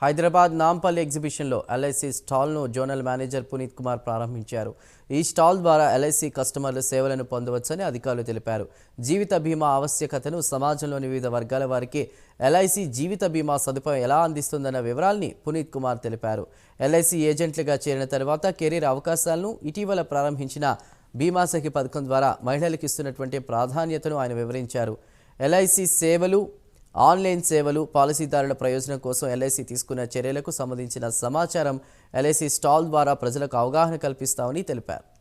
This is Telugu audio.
హైదరాబాద్ నాంపల్లి ఎగ్జిబిషన్లో ఎల్ఐసి స్టాల్ను జోనల్ మేనేజర్ పునీత్ కుమార్ ప్రారంభించారు. ఈ స్టాల్ ద్వారా ఎల్ఐసి కస్టమర్ల సేవలను పొందవచ్చని అధికారులు తెలిపారు. జీవిత బీమా ఆవశ్యకతను సమాజంలోని వివిధ వర్గాల వారికి ఎల్ఐసి జీవిత బీమా సదుపాయం ఎలా అందిస్తుందన్న వివరాల్ని పునీత్ కుమార్ తెలిపారు. ఎల్ఐసి ఏజెంట్లుగా చేరిన తర్వాత కెరీర్ అవకాశాలను ఇటీవల ప్రారంభించిన బీమా సఖి పథకం ద్వారా మహిళలకు ఇస్తున్నటువంటి ప్రాధాన్యతను ఆయన వివరించారు. ఎల్ఐసి సేవలు, ఆన్లైన్ సేవలు, పాలసీదారుల ప్రయోజనం కోసం ఎల్ఐసి తీసుకున్న చర్యలకు సంబంధించిన సమాచారం ఎల్ఐసి స్టాల్ ద్వారా ప్రజలకు అవగాహన కల్పిస్తామని తెలిపారు.